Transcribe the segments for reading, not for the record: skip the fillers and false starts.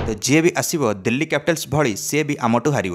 तो जी भी आसो दिल्ली कैपिटल्स भली सी भी आमठू हार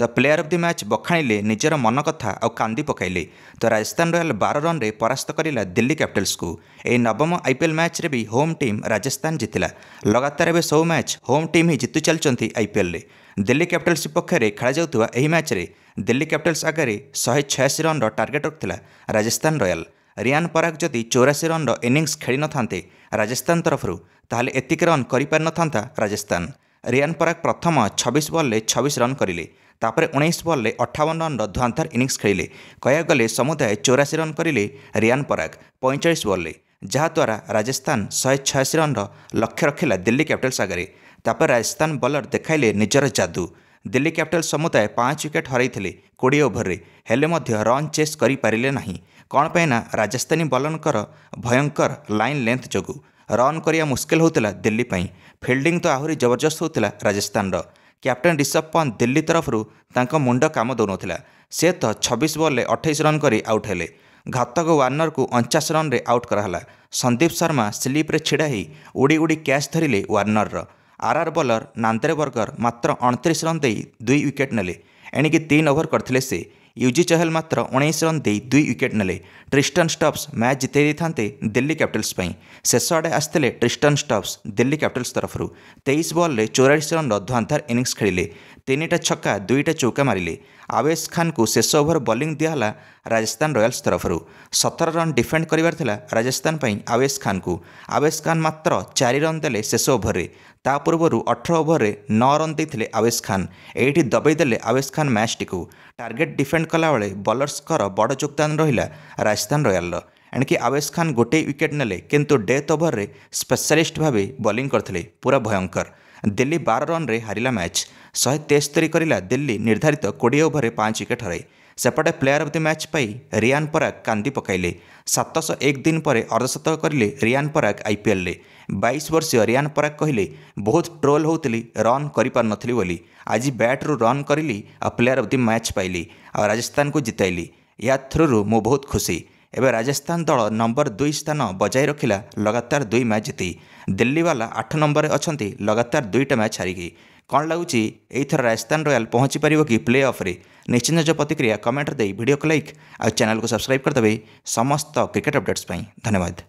तो प्लेयर ऑफ द मैच बखाणिले निजर मन कथा और कांदी पकाइले तो राजस्थान रॉयल 12 रन रे परास्त करिला दिल्ली कैपिटल्स को यह नवम आईपीएल मैच रे भी होम टीम राजस्थान जितिला। लगातार एवं 100 मैच होम टीम ही जितु चलती आईपीएल रे। दिल्ली कैपिटल्स पक्षरे खेला जाउथुवा एही मैच रे दिल्ली कैपिटल्स आगे 186 रन टार्गेट रखिला राजस्थान रॉयल। रियान पराग जदि 84 रन इनिंग्स खेली न थांते राजस्थान तरफरु ताहले एतिक रन करि पार न थांता राजस्थान। रियान पराग प्रथम 26 बॉल ले 26 रन करिले तापर 19 बॉल ले 58 रन धुआंधार इनिंग्स खेलिले। कया गले समुदाय 84 रन करिले रियान पराग 45 बॉल ले जहाद्वारा राजस्थान 186 रन लक्ष्य रखिला दिल्ली कैपिटल्स आगे। तापर राजस्थान बॉलर देखाइले निजर जादू। दिल्ली कैपिटल्स समुदाय 5 विकेट हरैथिले 20 ओभर रे हेले मध्य रन चेस करि पारिले नाही। कौन पे ना राजस्थानी बॉलरंकर भयंकर लाइन लेंथ जोगु रन करिया मुस्किल होतिला दिल्ली पई। फील्डिंग तो आहरी जबरदस्त होतिला राजस्थान रो। कैप्टन ऋषभ पंत दिल्ली तरफरु तांको मुंड काम दौनथिला। से तो 26 बॉल ले 28 रन करी आउट हेले। घातक वार्नर को 49 रन रे आउट कराला। संदीप शर्मा स्लीप रे छिड़ा ही उड़ी उड़ी कैच धरिले वार्नर रो। आरआर बॉलर नांद्रे बर्गर मात्र 29 रन दे 2 विकेट नेले। एणिकी 3 ओभर करथिले से। यूजी चहल मात्र 19 रन दे 2 विकेट नेले। ट्रिस्टन स्टब्स मैच जिते थांते दिल्ली कैपिटल्स पई। शेष आड़े आसते ट्रिस्टन स्टब्स दिल्ली कैपिटल्स तरफरु 23 बॉल ले 44 रन धुआंधार इनिंग्स खेलिले। 3टा छक्का 2टा चौका मारिले। आवेश खान को शेष ओभर बॉलिंग दियाला राजस्थान रॉयल्स तरफरु। 17 रन डिफेंड करिवार थिला राजस्थान पई आवेश खान को। आवेश खान मात्र 4 रन देले शेष ओभर रे। ता पूर्व 18 ओभर रे 9 रन देथिले आवेश खान। एठी दबाई देले आवेश खान मैच टिकू। टार्गेट डिफेंड कला बेले बॉलर्सकर बड़ योगदान रहिला राजस्थान रॉयल। एणिकी आवेश खान गोटे विकेट नेले किंतु डेथ ओभर रे स्पेशलिस्ट भावे बॉलिंग करथिले पूरा भयंकर। दिल्ली 12 रन रे हारिला मैच। 173 करिला दिल्ली निर्धारित 20 ओभर रे 5 विकेट हराई। सेपटे प्लेयर ऑफ द मैच पाई रियान पराग कांदी पकाइले। 701 दिन पर अर्धशतक करिले रियान पराग आईपीएल रे। 22 वर्षीय रियान पराग कहले बहुत ट्रोल होउतली रन करि पार नथली बोली। आज बैट रु रन करिली आ प्लेयर ऑफ द मैच पाइली आ राजस्थान को जिताइली। या थ्रू मु बहुत खुशी। एवं राजस्थान दल नंबर 2 स्थान बजाय रखिला लगातार 2 मैच जीति। दिल्ली वाला 8 नंबर अच्छी लगातार 2टा मैच हारिकी। कौन लगुच एथर राजस्थान रॉयल पहुँची पार कि प्ले ऑफ रे? निश्चित निज प्रतिक्रिया कमेंट दे वीडियो को लाइक और चैनल को सब्सक्राइब करदे। समस्त क्रिकेट अपडेट्स धन्यवाद।